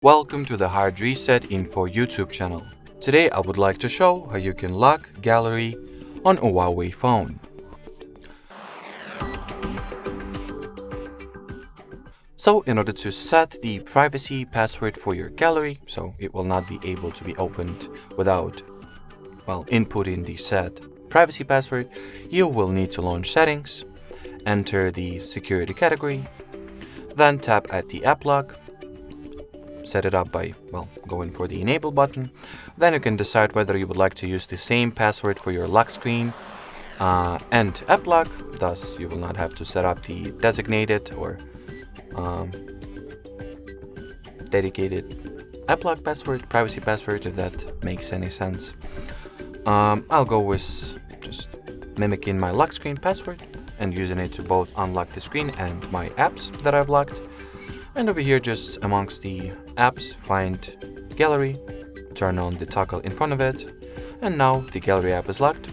Welcome to the HardReset.Info YouTube channel. Today I would like to show how you can lock gallery on a Huawei phone. So in order to set the privacy password for your gallery, so it will not be able to be opened without, inputting the set privacy password, you will need to launch settings, enter the security category, then tap at the app lock, set it up by, going for the enable button. Then you can decide whether you would like to use the same password for your lock screen and app lock. Thus, you will not have to set up the designated or dedicated app lock password, privacy password, if that makes any sense. I'll go with just mimicking my lock screen password and using it to both unlock the screen and my apps that I've locked. And over here, just amongst the apps, find gallery, turn on the toggle in front of it, and now the gallery app is locked.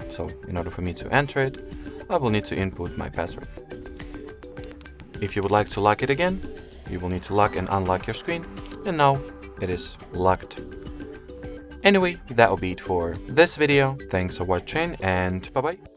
So in order for me to enter it, I will need to input my password. If you would like to lock it again, you will need to lock and unlock your screen, and now it is locked. Anyway, that will be it for this video. Thanks for watching, and bye-bye.